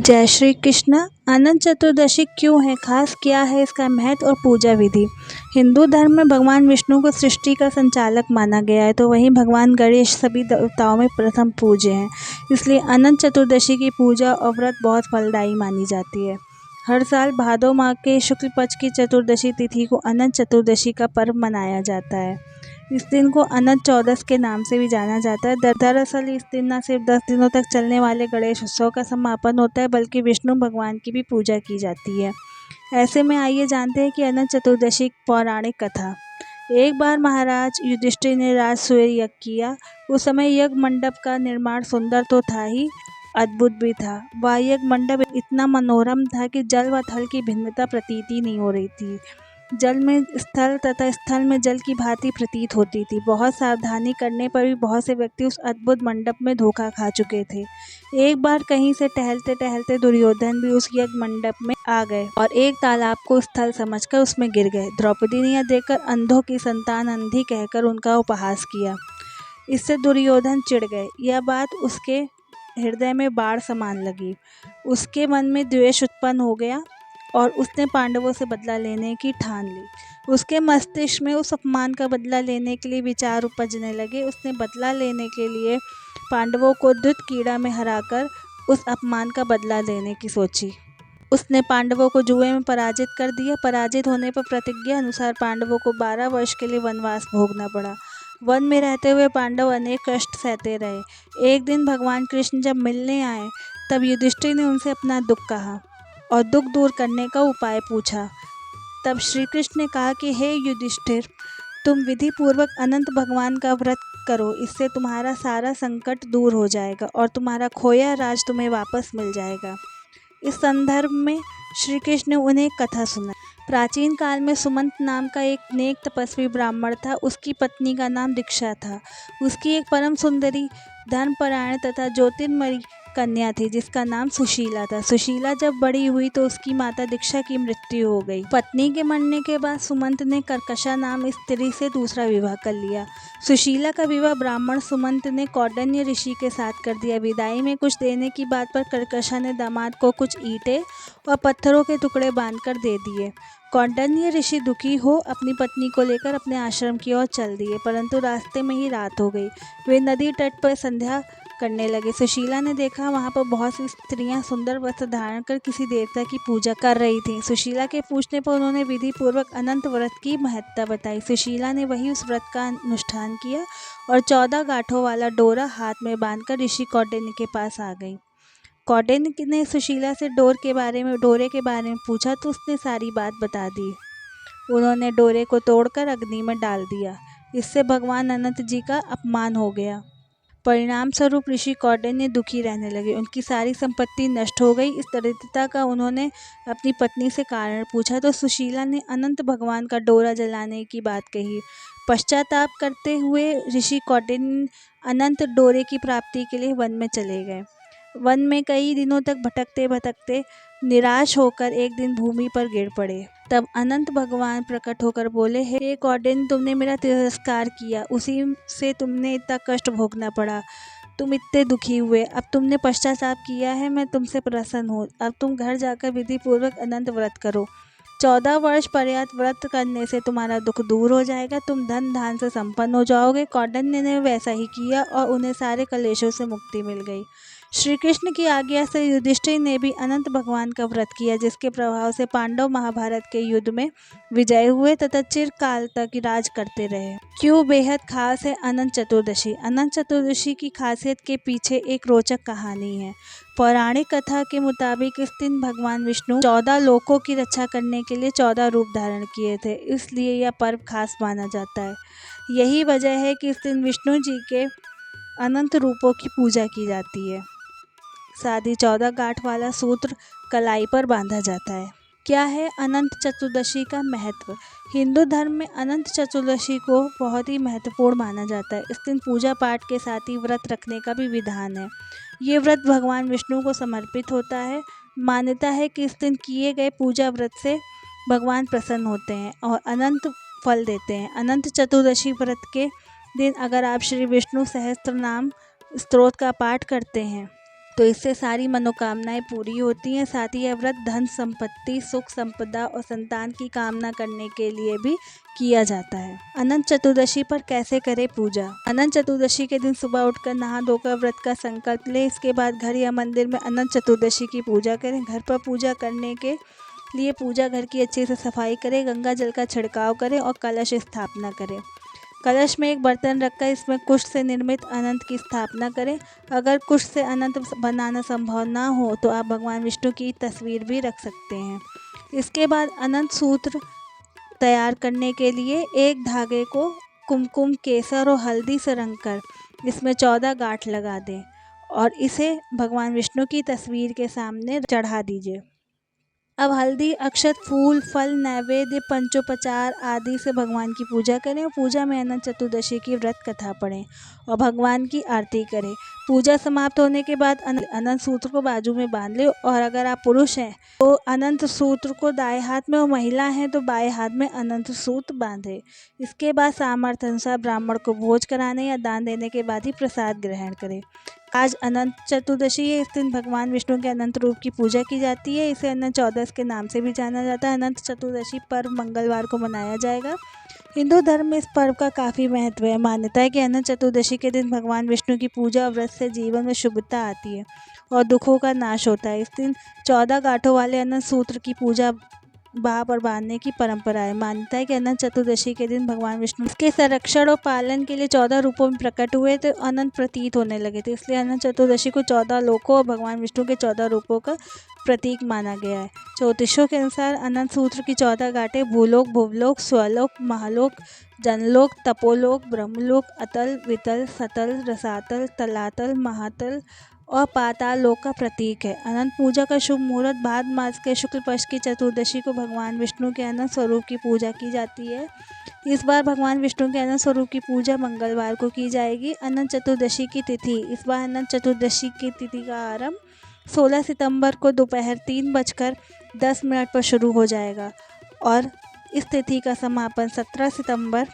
जय श्री कृष्ण। अनंत चतुर्दशी क्यों है खास, क्या है इसका महत्व और पूजा विधि। हिंदू धर्म में भगवान विष्णु को सृष्टि का संचालक माना गया है, तो वहीं भगवान गणेश सभी देवताओं में प्रथम पूज्य हैं। इसलिए अनंत चतुर्दशी की पूजा और व्रत बहुत फलदायी मानी जाती है। हर साल भादो माह के शुक्ल पक्ष की चतुर्दशी तिथि को अनंत चतुर्दशी का पर्व मनाया जाता है। इस दिन को अनंत चौदस के नाम से भी जाना जाता है। दरअसल इस दिन न सिर्फ 10 दिनों तक चलने वाले गणेश उत्सव का समापन होता है, बल्कि विष्णु भगवान की भी पूजा की जाती है। ऐसे में आइए जानते हैं कि अनंत चतुर्दशी पौराणिक कथा। एक बार महाराज युधिष्ठिर ने राजसूय यज्ञ किया। उस समय यज्ञ मंडप का निर्माण सुंदर तो था ही, अद्भुत भी था। वह यज्ञ मंडप इतना मनोरम था कि जल व थल की भिन्नता प्रतीत ही नहीं हो रही थी। जल में स्थल तथा स्थल में जल की भांति प्रतीत होती थी। बहुत सावधानी करने पर भी बहुत से व्यक्ति उस अद्भुत मंडप में धोखा खा चुके थे। एक बार कहीं से टहलते टहलते दुर्योधन भी उस यज्ञ मंडप में आ गए और एक तालाब को स्थल समझकर उसमें गिर गए। द्रौपदी ने यह देखकर अंधों की संतान अंधी कहकर उनका उपहास किया। इससे दुर्योधन चिढ़ गए। यह बात उसके हृदय में बाढ़ समान लगी। उसके मन में द्वेष उत्पन्न हो गया और उसने पांडवों से बदला लेने की ठान ली। उसके मस्तिष्क में उस अपमान का बदला लेने के लिए विचार उपजने लगे। उसने बदला लेने के लिए पांडवों को द्युत कीड़ा में हराकर उस अपमान का बदला लेने की सोची। उसने पांडवों को जुए में पराजित कर दिया। पराजित होने पर प्रतिज्ञा अनुसार पांडवों को 12 वर्ष के लिए वनवास भोगना पड़ा। वन में रहते हुए पांडव अनेक कष्ट सहते रहे। एक दिन भगवान कृष्ण जब मिलने आए, तब युधिष्ठिर ने उनसे अपना दुख कहा और दुख दूर करने का उपाय पूछा। तब श्री कृष्ण ने कहा कि हे युधिष्ठिर, तुम विधि पूर्वक अनंत भगवान का व्रत करो। इससे तुम्हारा सारा संकट दूर हो जाएगा और तुम्हारा खोया राज तुम्हें वापस मिल जाएगा। इस संदर्भ में श्री कृष्ण ने उन्हें एक कथा सुनाई। प्राचीन काल में सुमंत नाम का एक नेक तपस्वी ब्राह्मण था। उसकी पत्नी का नाम दीक्षा था। उसकी एक परम सुंदरी, धर्मपरायण तथा ज्योतिर्मयी कन्या थी, जिसका नाम सुशीला था। सुशीला जब बड़ी हुई तो उसकी माता दीक्षा की मृत्यु हो गई। पत्नी के मरने के बाद सुमंत ने कर्कशा नाम स्त्री से दूसरा विवाह कर लिया। सुशीला का विवाह ब्राह्मण सुमंत ने कौंडिन्य ऋषि के साथ कर दिया। विदाई में कुछ देने की बात पर कर्कशा ने दामाद को कुछ ईंटें और पत्थरों के टुकड़े बांधकर दे दिए। कौंडिन्य ऋषि दुखी हो अपनी पत्नी को लेकर अपने आश्रम की ओर चल दिए, परंतु रास्ते में ही रात हो गई। वे नदी तट पर संध्या करने लगे। सुशीला ने देखा वहां पर बहुत सी स्त्रियां सुंदर वस्त्र धारण कर किसी देवता की पूजा कर रही थीं। सुशीला के पूछने पर उन्होंने विधि पूर्वक अनंत व्रत की महत्ता बताई। सुशीला ने वही उस व्रत का अनुष्ठान किया और 14 गांठों वाला डोरा हाथ में बांधकर ऋषि कौंडिन्य के पास आ गई। कौंडिन्य ने सुशीला से डोरे के बारे में पूछा तो उसने सारी बात बता दी। उन्होंने डोरे को तोड़कर अग्नि में डाल दिया। इससे भगवान अनंत जी का अपमान हो गया। परिणाम स्वरूप ऋषि कौंडिन्य दुखी रहने लगे। उनकी सारी संपत्ति नष्ट हो गई। इस दरिद्रता का उन्होंने अपनी पत्नी से कारण पूछा तो सुशीला ने अनंत भगवान का डोरा जलाने की बात कही। पश्चाताप करते हुए ऋषि कौंडिन्य अनंत डोरे की प्राप्ति के लिए वन में चले गए। वन में कई दिनों तक भटकते भटकते निराश होकर एक दिन भूमि पर गिर पड़े। तब अनंत भगवान प्रकट होकर बोले, हे कौंडिन्य, तुमने मेरा तिरस्कार किया, उसी से तुमने इतना कष्ट भोगना पड़ा। तुम इतने दुखी हुए, अब तुमने पश्चाताप किया है, मैं तुमसे प्रसन्न हूँ। अब तुम घर जाकर विधि पूर्वक अनंत व्रत करो। 14 वर्ष पर्याप्त व्रत करने से तुम्हारा दुख दूर हो जाएगा। तुम धन धान से संपन्न हो जाओगे। कौंडिन्य ने वैसा ही किया और उन्हें सारे कलेशों से मुक्ति मिल गई। श्री कृष्ण की आज्ञा से युधिष्ठिर ने भी अनंत भगवान का व्रत किया, जिसके प्रभाव से पांडव महाभारत के युद्ध में विजय हुए तथा चिरकाल तक राज करते रहे। क्यों बेहद खास है अनंत चतुर्दशी। अनंत चतुर्दशी की खासियत के पीछे एक रोचक कहानी है। पौराणिक कथा के मुताबिक इस दिन भगवान विष्णु 14 लोकों की रक्षा करने के लिए 14 रूप धारण किए थे, इसलिए यह पर्व खास माना जाता है। यही वजह है कि इस दिन विष्णु जी के अनंत रूपों की पूजा की जाती है। साथ ही 14 गांठ वाला सूत्र कलाई पर बांधा जाता है। क्या है अनंत चतुर्दशी का महत्व। हिंदू धर्म में अनंत चतुर्दशी को बहुत ही महत्वपूर्ण माना जाता है। इस दिन पूजा पाठ के साथ ही व्रत रखने का भी विधान है। ये व्रत भगवान विष्णु को समर्पित होता है। मान्यता है कि इस दिन किए गए पूजा व्रत से भगवान प्रसन्न होते हैं और अनंत फल देते हैं। अनंत चतुर्दशी व्रत के दिन अगर आप श्री विष्णु सहस्त्र नाम स्तोत्र का पाठ करते हैं तो इससे सारी मनोकामनाएं पूरी होती हैं। साथ ही यह व्रत धन संपत्ति, सुख संपदा और संतान की कामना करने के लिए भी किया जाता है। अनंत चतुर्दशी पर कैसे करें पूजा? अनंत चतुर्दशी के दिन सुबह उठकर नहा धोकर व्रत का संकल्प लें। इसके बाद घर या मंदिर में अनंत चतुर्दशी की पूजा करें। घर पर पूजा करने के लिए पूजा घर की अच्छे से सफाई करें, गंगा जल का छिड़काव करें और कलश स्थापना करें। कलश में एक बर्तन रखकर इसमें कुश से निर्मित अनंत की स्थापना करें। अगर कुश से अनंत बनाना संभव ना हो तो आप भगवान विष्णु की तस्वीर भी रख सकते हैं। इसके बाद अनंत सूत्र तैयार करने के लिए एक धागे को कुमकुम, केसर और हल्दी से रंगकर इसमें 14 गांठ लगा दें और इसे भगवान विष्णु की तस्वीर के सामने चढ़ा दीजिए। अब हल्दी, अक्षत, फूल, फल, नैवेद्य, पंचोपचार आदि से भगवान की पूजा करें और पूजा में अनंत चतुर्दशी की व्रत कथा पढ़ें और भगवान की आरती करें। पूजा समाप्त होने के बाद अनंत सूत्र को बाजू में बांध लें और अगर आप पुरुष हैं तो अनंत सूत्र को दाएं हाथ में और महिला हैं तो बाएं हाथ में अनंत सूत्र बांधें। इसके बाद सामर्थ्य अनुसार ब्राह्मण को भोज कराने या दान देने के बाद ही प्रसाद ग्रहण करें। आज अनंत चतुर्दशी है। इस दिन भगवान विष्णु के अनंत रूप की पूजा की जाती है। इसे अनंत चौदस के नाम से भी जाना जाता है। अनंत चतुर्दशी पर्व मंगलवार को मनाया जाएगा। हिंदू धर्म में इस पर्व का काफ़ी महत्व है। मान्यता है कि अनंत चतुर्दशी के दिन भगवान विष्णु की पूजा और व्रत से जीवन में शुभता आती है और दुखों का नाश होता है। इस दिन 14 गांठों वाले अनंत सूत्र की पूजा बाह पर बांधने की परंपरा है। मान्यता है कि अनंत चतुर्दशी के दिन भगवान विष्णु इसके संरक्षण और पालन के लिए 14 रूपों में प्रकट हुए तो अनंत प्रतीत होने लगे थे। इसलिए अनंत चतुर्दशी को 14 लोकों और भगवान विष्णु के 14 रूपों का प्रतीक माना गया है। ज्योतिषों के अनुसार अनंत सूत्र की 14 गांठें भूलोक, भुवलोक, स्वलोक, महालोक, जनलोक, तपोलोक, ब्रह्मलोक, अतल, वितल, सतल, रसातल, तलातल, महातल और पाताल लोक का प्रतीक है। अनंत पूजा का शुभ मुहूर्त भाद्र मास के शुक्ल पक्ष की चतुर्दशी को भगवान विष्णु के अनंत स्वरूप की पूजा की जाती है। इस बार भगवान विष्णु के अनंत स्वरूप की पूजा मंगलवार को की जाएगी। अनंत चतुर्दशी की तिथि, इस बार अनंत चतुर्दशी की तिथि का आरंभ 16 सितंबर को दोपहर 3:10 पर शुरू हो जाएगा और इस तिथि का समापन 17 सितंबर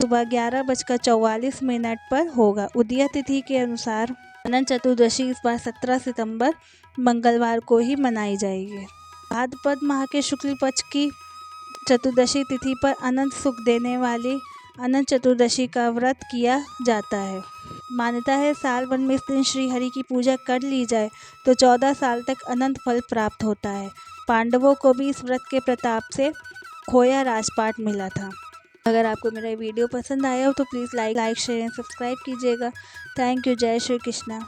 सुबह 11:44 पर होगा। उदय तिथि के अनुसार अनंत चतुर्दशी इस बार 17 सितंबर मंगलवार को ही मनाई जाएगी। भाद्रपद माह के शुक्ल पक्ष की चतुर्दशी तिथि पर अनंत सुख देने वाली अनंत चतुर्दशी का व्रत किया जाता है। मान्यता है साल भर में इस दिन श्री हरि की पूजा कर ली जाए तो 14 साल तक अनंत फल प्राप्त होता है। पांडवों को भी इस व्रत के प्रताप से खोया राजपाट मिला था। अगर आपको मेरा वीडियो पसंद आया हो तो please like share and subscribe कीजिएगा। Thank you. जय श्री कृष्णा।